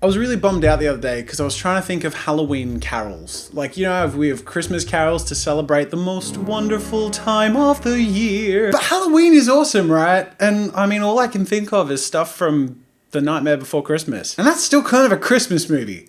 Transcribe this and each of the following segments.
I was really bummed out the other day because I was trying to think of Halloween carols. Like, you know, we have Christmas carols to celebrate the most wonderful time of the year. But Halloween is awesome, right? And I mean, all I can think of is stuff from The Nightmare Before Christmas. And that's still kind of a Christmas movie.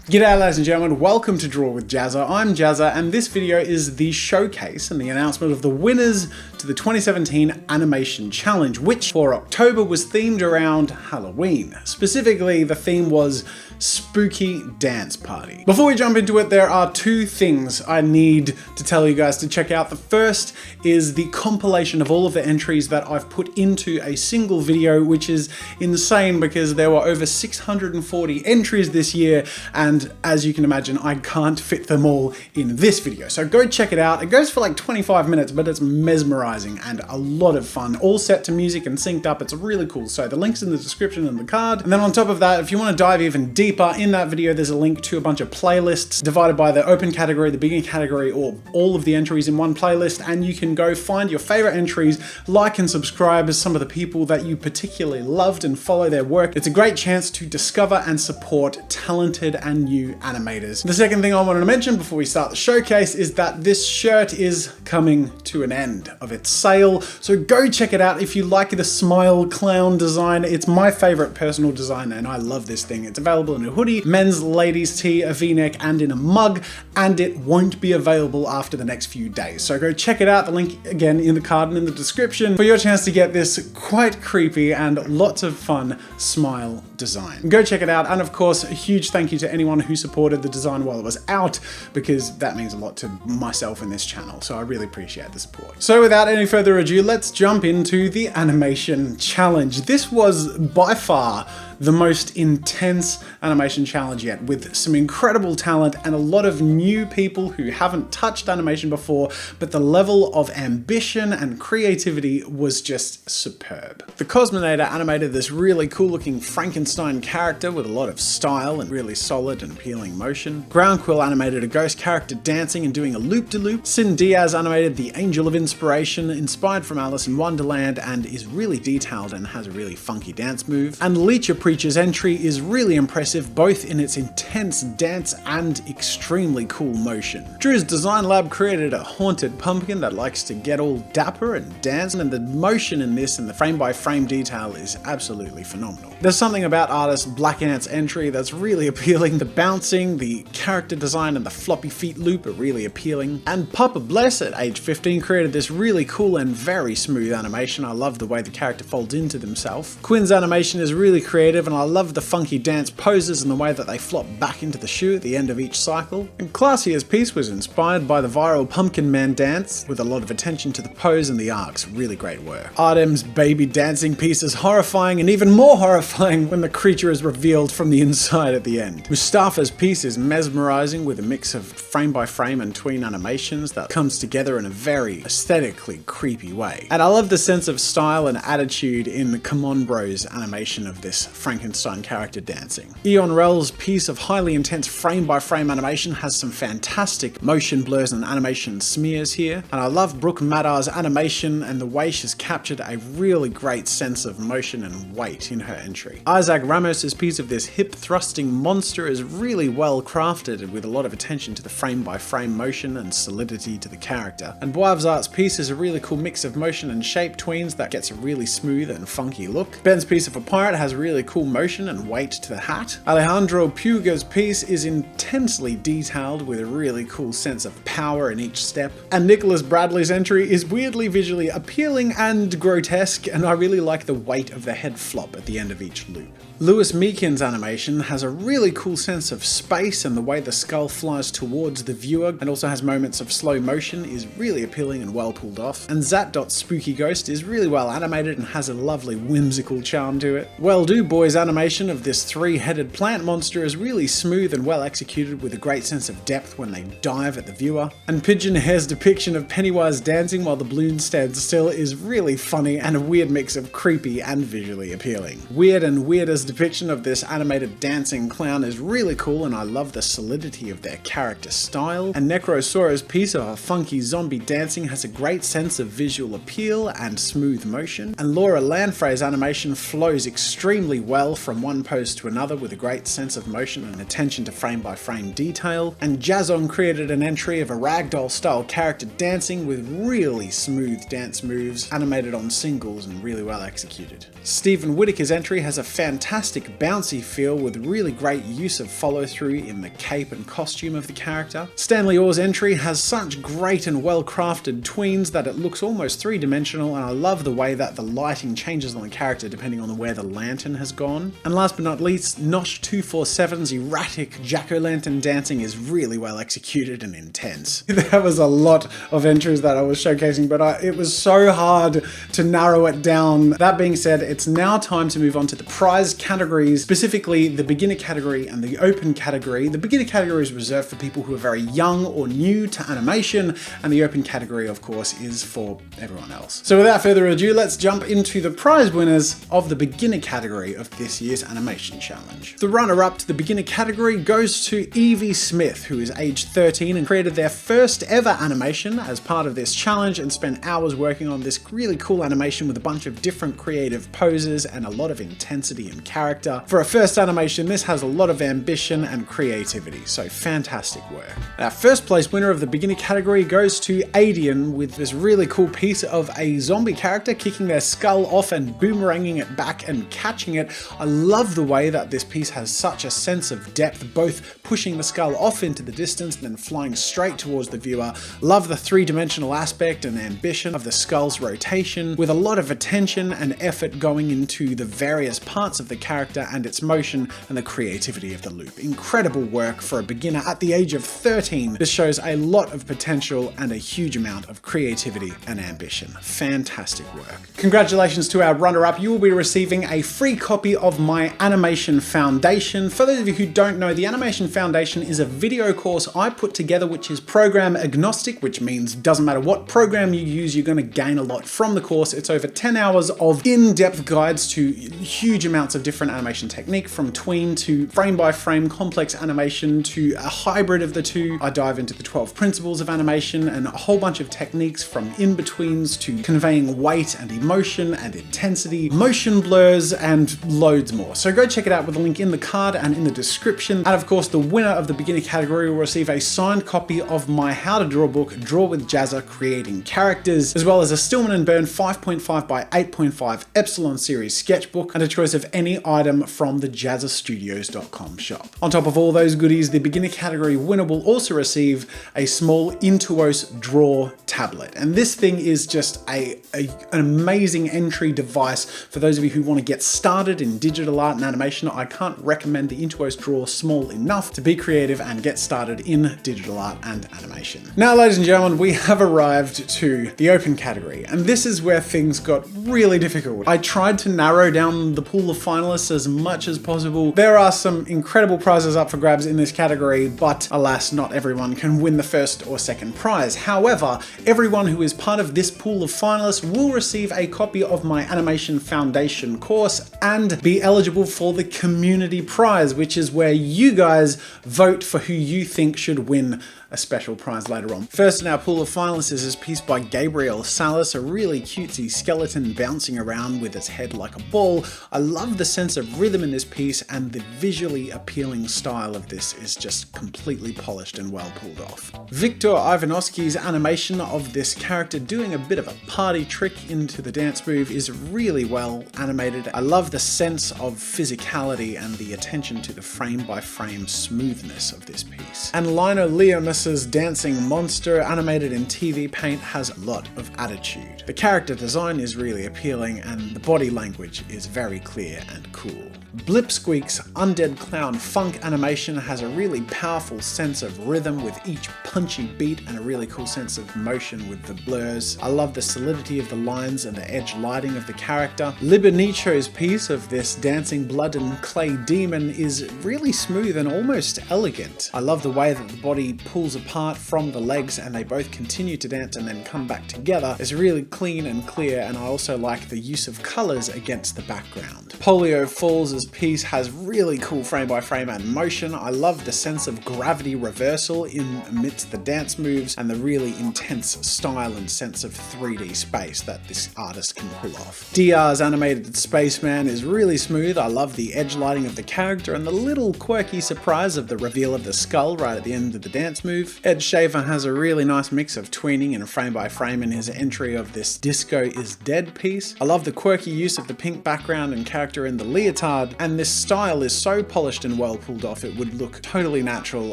G'day ladies and gentlemen, welcome to Draw with Jazza. I'm Jazza and this video is the showcase and the announcement of the winners to the 2017 Animation Challenge, which for October was themed around Halloween. Specifically, the theme was Spooky Dance Party. Before we jump into it, there are two things I need to tell you guys to check out. The first is the compilation of all of the entries that I've put into a single video, which is insane because there were over 640 entries this year, and as you can imagine, I can't fit them all in this video. So go check it out. It goes for like 25 minutes, but it's mesmerizing and a lot of fun. All set to music and synced up. It's really cool. So the link's in the description and the card. And then on top of that, if you want to dive even deeper, in that video, there's a link to a bunch of playlists divided by the open category, the beginner category, or all of the entries in one playlist. And you can go find your favorite entries, like and subscribe as some of the people that you particularly loved and follow their work. It's a great chance to discover and support talented and new animators. The second thing I wanted to mention before we start the showcase is that this shirt is coming to an end of its sale. So go check it out if you like the smile clown design. It's my favorite personal design and I love this thing. It's available in a hoodie, men's, ladies tee, a v-neck, and in a mug, and it won't be available after the next few days. So go check it out. The link again in the card and in the description for your chance to get this quite creepy and lots of fun smile design. Go check it out. And of course, a huge thank you to anyone who supported the design while it was out, because that means a lot to myself and this channel. So I really appreciate the support. So without any further ado, let's jump into the animation challenge. This was by far the most intense animation challenge yet, with some incredible talent and a lot of new people who haven't touched animation before, but the level of ambition and creativity was just superb. The Cosmonator animated this really cool looking Frankenstein character with a lot of style and really solid and appealing motion. Groundquill animated a ghost character dancing and doing a loop-de-loop. Sin Diaz animated the Angel of Inspiration, inspired from Alice in Wonderland, and is really detailed and has a really funky dance move. And Leecher Preacher's entry is really impressive, both in its intense dance and extremely cool motion. Drew's Design Lab created a haunted pumpkin that likes to get all dapper and dance, and the motion in this and the frame-by-frame detail is absolutely phenomenal. There's something about artist Black Ant's entry that's really appealing. The bouncing, the character design, and the floppy feet loop are really appealing. And Papa Bless at age 15 created this really cool and very smooth animation. I love the way the character folds into themselves. Quinn's animation is really creative, and I love the funky dance poses and the way that they flop back into the shoe at the end of each cycle. And Classier's piece was inspired by the viral Pumpkin Man dance, with a lot of attention to the pose and the arcs. Really great work. Artem's baby dancing piece is horrifying, and even more horrifying when the creature is revealed from the inside at the end. Mustafa's piece is mesmerizing, with a mix of frame by frame and tween animations that comes together in a very aesthetically creepy way. And I love the sense of style and attitude in the Come On Bros animation of this Frankenstein character dancing. Eon Rel's piece of highly intense frame-by-frame animation has some fantastic motion blurs and animation smears here, and I love Brooke Madar's animation and the way she's captured a really great sense of motion and weight in her entry. Isaac Ramos's piece of this hip-thrusting monster is really well crafted, with a lot of attention to the frame-by-frame motion and solidity to the character. And Boiv's art's piece is a really cool mix of motion and shape tweens that gets a really smooth and funky look. Ben's piece of a pirate has really cool motion and weight to the hat. Alejandro Puga's piece is intensely detailed with a really cool sense of power in each step. And Nicholas Bradley's entry is weirdly visually appealing and grotesque, and I really like the weight of the head flop at the end of each loop. Louis Meakin's animation has a really cool sense of space, and the way the skull flies towards the viewer and also has moments of slow motion is really appealing and well pulled off. And Zat.'s Spooky Ghost is really well animated and has a lovely whimsical charm to it. Well Do Boy's animation of this three-headed plant monster is really smooth and well executed, with a great sense of depth when they dive at the viewer. And Pigeon Hair's depiction of Pennywise dancing while the balloon stands still is really funny and a weird mix of creepy and visually appealing. Weird and Weirder's depiction of this animated dancing clown is really cool, and I love the solidity of their character style. And Necrosauro's piece of funky zombie dancing has a great sense of visual appeal and smooth motion. And Laura Lanfrey's animation flows extremely well from one pose to another with a great sense of motion and attention to frame-by-frame detail. And JAZZA'S created an entry of a ragdoll-style character dancing with really smooth dance moves, animated on singles and really well executed. Stephen Whittaker's entry has a fantastic bouncy feel with really great use of follow-through in the cape and costume of the character. Stanley Orr's entry has such great and well-crafted tweens that it looks almost three-dimensional, and I love the way that the lighting changes on the character depending on where the lantern has gone. And last but not least, Nosh247's erratic jack-o'-lantern dancing is really well executed and intense. There was a lot of entries that I was showcasing, but it was so hard to narrow it down. That being said, it's now time to move on to the prize categories, specifically the beginner category and the open category. The beginner category is reserved for people who are very young or new to animation, and the open category, of course, is for everyone else. So without further ado, let's jump into the prize winners of the beginner category of this year's animation challenge. The runner-up to the beginner category goes to Evie Smith, who is age 13 and created their first ever animation as part of this challenge and spent hours working on this really cool animation with a bunch of different creative poses and a lot of intensity and character. For a first animation, this has a lot of ambition and creativity, so fantastic work. Our first place winner of the beginner category goes to Adian with this really cool piece of a zombie character kicking their skull off and boomeranging it back and catching it. I love the way that this piece has such a sense of depth, both pushing the skull off into the distance and then flying straight towards the viewer. Love the three-dimensional aspect and ambition of the skull's rotation, with a lot of attention and effort going into the various parts of the character and its motion and the creativity of the loop. Incredible work for a beginner at the age of 13. This shows a lot of potential and a huge amount of creativity and ambition. Fantastic work. Congratulations to our runner-up. You will be receiving a free copy of my Animation Foundation. For those of you who don't know, the Animation Foundation is a video course I put together which is program agnostic, which means doesn't matter what program you use, you're going to gain a lot from the course. It's over 10 hours of in-depth guides to huge amounts of different animation technique, from tween to frame-by-frame complex animation to a hybrid of the two. I dive into the 12 principles of animation and a whole bunch of techniques, from in-betweens to conveying weight and emotion and intensity, motion blurs, and loads more. So go check it out with a link in the card and in the description. And of course, the winner of the beginner category will receive a signed copy of my How to Draw book, Draw with JAZZA Creating Characters, as well as a Stillman and Burn 5.5 by 8.5 Epsilon series sketchbook and a choice of any item from the JAZZAstudios.com shop. On top of all those goodies, the beginner category winner will also receive a small Intuos Draw tablet. And this thing is just an amazing entry device for those of you who want to get started in digital art and animation. I can't recommend the Intuos Draw small enough to be creative and get started in digital art and animation. Now, ladies and gentlemen, we have arrived to the open category, and this is where things got really difficult. I tried to narrow down the pool of finalists as much as possible. There are some incredible prizes up for grabs in this category, but alas, not everyone can win the first or second prize. However, everyone who is part of this pool of finalists will receive a copy of my Animation Foundation course and be eligible for the community prize, which is where you guys vote for who you think should win a special prize later on. First in our pool of finalists is this piece by Gabriel Salas, a really cutesy skeleton bouncing around with its head like a ball. I love the sense of rhythm in this piece, and the visually appealing style of this is just completely polished and well pulled off. Victor Ivanovsky's animation of this character doing a bit of a party trick into the dance move is really well animated. I love the sense of physicality and the attention to the frame-by-frame smoothness of this piece. And Lino Leonis's dancing monster animated in TV Paint has a lot of attitude. The character design is really appealing and the body language is very clear and cool. Blipsqueak's Undead Clown Funk animation has a really powerful sense of rhythm with each punchy beat and a really cool sense of motion with the blurs. I love the solidity of the lines and the edge lighting of the character. Libanicho's piece of this dancing blood and clay demon is really smooth and almost elegant. I love the way that the body pulls pulls apart from the legs and they both continue to dance and then come back together is really clean and clear, and I also like the use of colors against the background. Polio Falls' piece has really cool frame-by-frame animation. I love the sense of gravity reversal in amidst the dance moves and the really intense style and sense of 3D space that this artist can pull off. DR's animated spaceman is really smooth. I love the edge lighting of the character and the little quirky surprise of the reveal of the skull right at the end of the dance move. Ed Schaefer has a really nice mix of tweening and frame-by-frame in his entry of this Disco is Dead piece. I love the quirky use of the pink background and character in the leotard, and this style is so polished and well pulled off it would look totally natural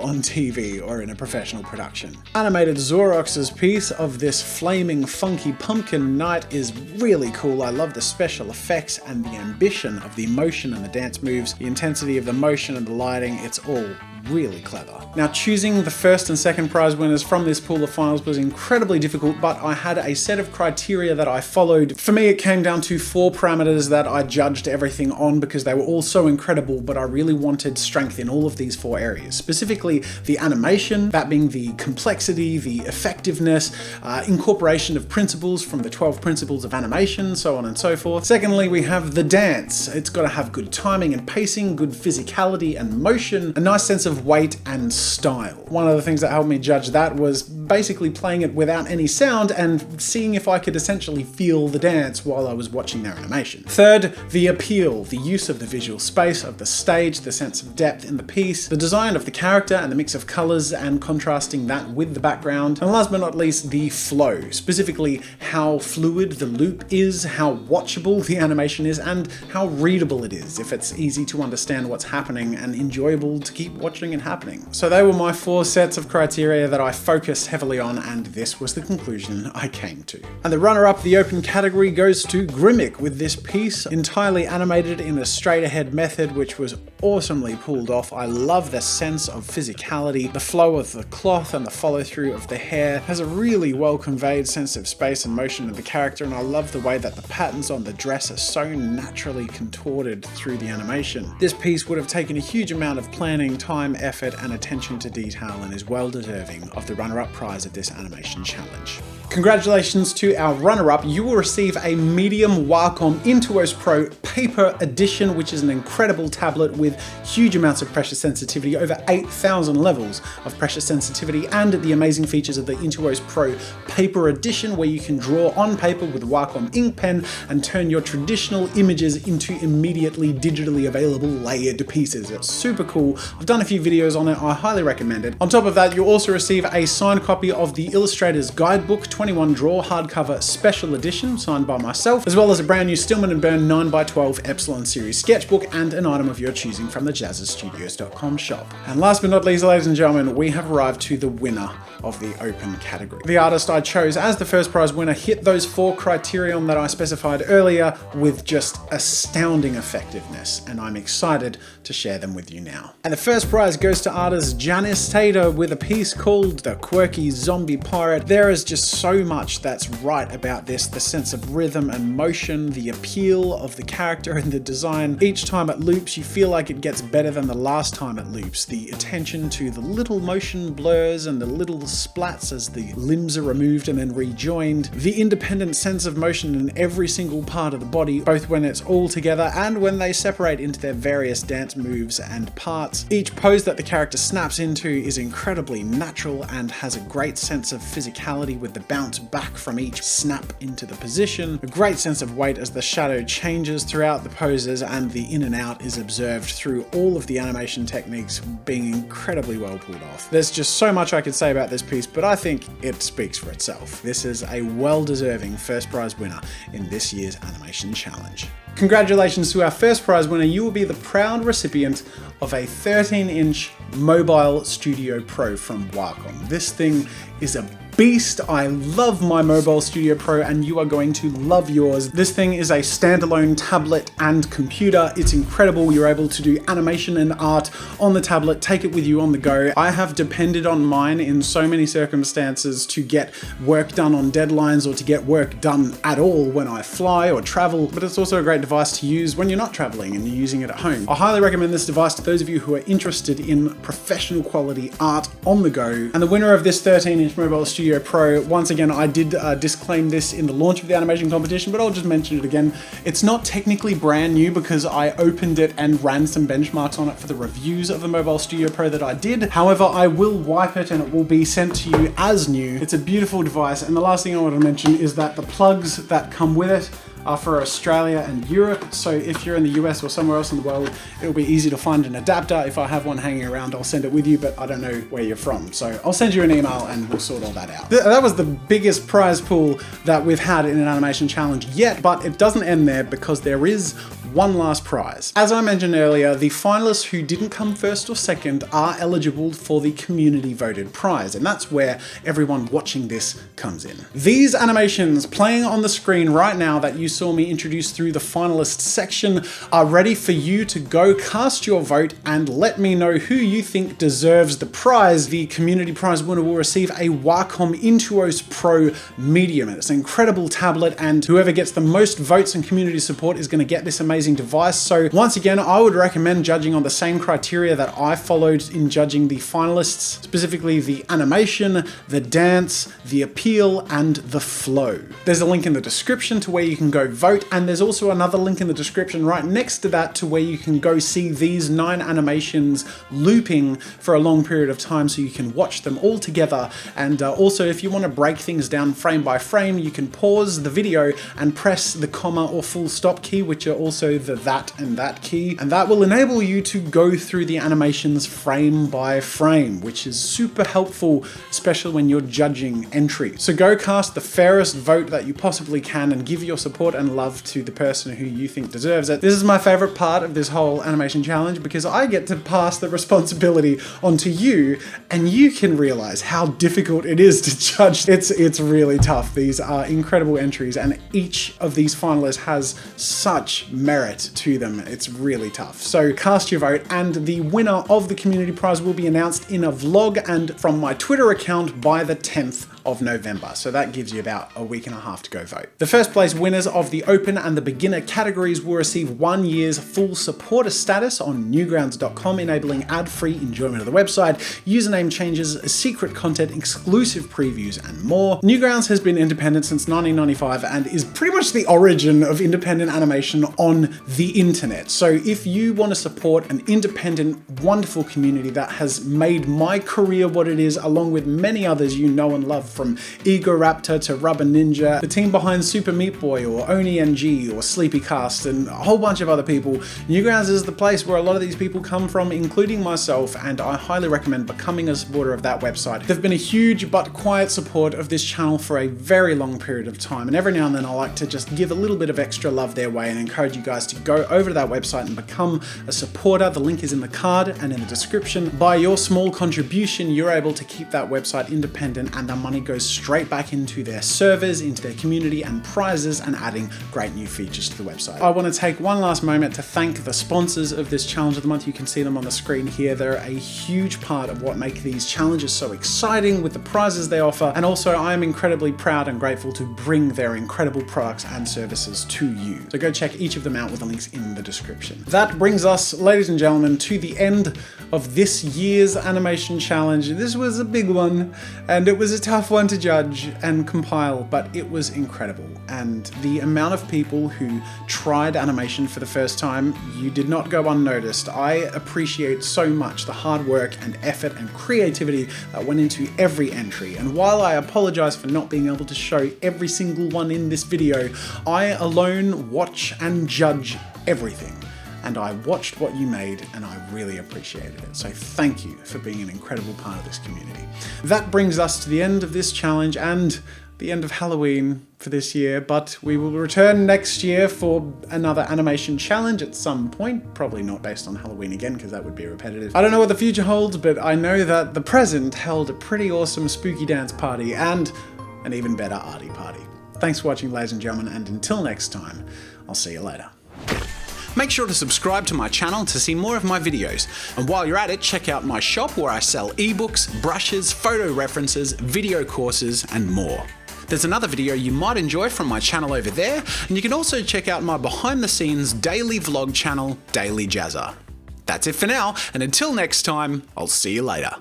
on TV or in a professional production. Animated Zorox's piece of this flaming funky pumpkin knight is really cool. I love the special effects and the ambition of the motion and the dance moves, the intensity of the motion and the lighting. It's all really clever. Now, choosing the first and second prize winners from this pool of finals was incredibly difficult, but I had a set of criteria that I followed. For me, it came down to 4 parameters that I judged everything on because they were all so incredible, but I really wanted strength in all of these 4 areas. Specifically, the animation, that being the complexity, the effectiveness, incorporation of principles from the 12 principles of animation, so on and so forth. Secondly, we have the dance. It's got to have good timing and pacing, good physicality and motion, a nice sense of weight and style. One of the things that helped me judge that was basically playing it without any sound and seeing if I could essentially feel the dance while I was watching their animation. Third, the appeal, the use of the visual space of the stage, the sense of depth in the piece, the design of the character and the mix of colors and contrasting that with the background, and last but not least, the flow, specifically how fluid the loop is, how watchable the animation is, and how readable it is, if it's easy to understand what's happening and enjoyable to keep watching and happening. So they were my 4 sets of criteria that I focused heavily on, and this was the conclusion I came to. And the runner-up, the open category, goes to Grimmick with this piece, entirely animated in a straight-ahead method, which was awesomely pulled off. I love the sense of physicality, the flow of the cloth and the follow-through of the hair has a really well-conveyed sense of space and motion of the character, and I love the way that the patterns on the dress are so naturally contorted through the animation. This piece would have taken a huge amount of planning, time, effort, and attention to detail, and is well deserving of the runner-up prize of this animation challenge. Congratulations to our runner-up. You will receive a medium Wacom Intuos Pro paper edition, which is an incredible tablet with huge amounts of pressure sensitivity, over 8,000 levels of pressure sensitivity, and the amazing features of the Intuos Pro paper edition, where you can draw on paper with Wacom ink pen and turn your traditional images into immediately digitally available layered pieces. It's super cool. I've done a few videos on it. I highly recommend it. On top of that, you'll also receive a signed copy of the Illustrator's Guidebook 21 Draw hardcover special edition signed by myself, as well as a brand new Stillman & Byrne 9x12 Epsilon series sketchbook and an item of your choosing from the JAZZA'Sstudios.com shop. And last but not least, ladies and gentlemen, we have arrived to the winner of the open category. The artist I chose as the first prize winner hit those 4 criterion that I specified earlier with just astounding effectiveness, and I'm excited to share them with you now. And the first prize goes to artist Janice Tater with a piece called The Quirky Zombie Pirate. There is just so much that's right about this, the sense of rhythm and motion, the appeal of the character and the design. Each time it loops, you feel like it gets better than the last time it loops. The attention to the little motion blurs and the little splats as the limbs are removed and then rejoined. The independent sense of motion in every single part of the body, both when it's all together and when they separate into their various dance moves and parts. Each pose that the character snaps into is incredibly natural and has a great sense of physicality with the bounce back from each snap into the position. A great sense of weight as the shadow changes throughout the poses, and the in and out is observed through all of the animation techniques being incredibly well pulled off. There's just so much I could say about this piece, but I think it speaks for itself. This is a well-deserving first prize winner in this year's animation challenge. Congratulations to our first prize winner. You will be the proud recipient of a 13-inch Mobile Studio Pro from Wacom. This thing is a beast. I love my Mobile Studio Pro, and you are going to love yours. This thing is a standalone tablet and computer. It's incredible. You're able to do animation and art on the tablet, take it with you on the go. I have depended on mine in so many circumstances to get work done on deadlines or to get work done at all when I fly or travel, but it's also a great device to use when you're not traveling and you're using it at home. I highly recommend this device to those of you who are interested in professional quality art on the go. And the winner of this 13-inch Mobile Studio Pro, once again, I did disclaim this in the launch of the animation competition, but I'll just mention it again. It's not technically brand new because I opened it and ran some benchmarks on it for the reviews of the Mobile Studio Pro that I did. However, I will wipe it and it will be sent to you as new. It's a beautiful device, and the last thing I want to mention is that the plugs that come with it are for Australia and Europe, so if you're in the US or somewhere else in the world, it'll be easy to find an adapter. If I have one hanging around, I'll send it with you, but I don't know where you're from, so I'll send you an email and we'll sort all that out. That was the biggest prize pool that we've had in an animation challenge yet, but it doesn't end there because there is one last prize. As I mentioned earlier, the finalists who didn't come first or second are eligible for the community voted prize, and that's where everyone watching this comes in. These animations playing on the screen right now that you saw me introduce through the finalist section are ready for you to go cast your vote and let me know who you think deserves the prize. The community prize winner will receive a Wacom Intuos Pro Medium. It's an incredible tablet, and whoever gets the most votes and community support is going to get this amazing device. So once again, I would recommend judging on the same criteria that I followed in judging the finalists, specifically the animation, the dance, the appeal, and the flow. There's a link in the description to where you can go vote, and there's also another link in the description right next to that to where you can go see these 9 animations looping for a long period of time so you can watch them all together. And also, if you want to break things down frame by frame, you can pause the video and press the comma or full stop key, which are also the that and that key, and that will enable you to go through the animations frame by frame, which is super helpful, especially when you're judging entries. So go cast the fairest vote that you possibly can and give your support and love to the person who you think deserves it. This is my favorite part of this whole animation challenge because I get to pass the responsibility onto you, and you can realize how difficult it is to judge. It's really tough. These are incredible entries, and each of these finalists has such merit to them. It's really tough. So cast your vote, and the winner of the community prize will be announced in a vlog and from my Twitter account by the 10th of November. So that gives you about a week and a half to go vote. The first place winners of the open and the beginner categories will receive 1 year's full supporter status on Newgrounds.com, enabling ad-free enjoyment of the website, username changes, secret content, exclusive previews, and more. Newgrounds has been independent since 1995 and is pretty much the origin of independent animation on the internet. So if you want to support an independent, wonderful community that has made my career what it is, along with many others you know and love, from Egoraptor to Rubber Ninja, the team behind Super Meat Boy or Oni NG or Sleepycast, and a whole bunch of other people, Newgrounds is the place where a lot of these people come from, including myself, and I highly recommend becoming a supporter of that website. They've been a huge but quiet support of this channel for a very long period of time, and every now and then I like to just give a little bit of extra love their way and encourage you guys to go over to that website and become a supporter. The link is in the card and in the description. By your small contribution, you're able to keep that website independent, and the money goes straight back into their servers, into their community and prizes, and adding great new features to the website. I want to take one last moment to thank the sponsors of this challenge of the month. You can see them on the screen here. They're a huge part of what make these challenges so exciting with the prizes they offer, and also I am incredibly proud and grateful to bring their incredible products and services to you. So go check each of them out with the links in the description. That brings us, ladies and gentlemen, to the end of this year's animation challenge. This was a big one, and it was a tough one to judge and compile, but it was incredible. And the amount of people who tried animation for the first time, you did not go unnoticed. I appreciate so much the hard work and effort and creativity that went into every entry. And while I apologize for not being able to show every single one in this video, I alone watch and judge everything. And I watched what you made and I really appreciated it. So thank you for being an incredible part of this community. That brings us to the end of this challenge and the end of Halloween for this year, but we will return next year for another animation challenge at some point, probably not based on Halloween again because that would be repetitive. I don't know what the future holds, but I know that the present held a pretty awesome spooky dance party and an even better arty party. Thanks for watching, ladies and gentlemen, and until next time, I'll see you later. Make sure to subscribe to my channel to see more of my videos, and while you're at it, check out my shop where I sell ebooks, brushes, photo references, video courses, and more. There's another video you might enjoy from my channel over there, and you can also check out my behind the scenes daily vlog channel, Daily JAZZA. That's it for now, and until next time, I'll see you later.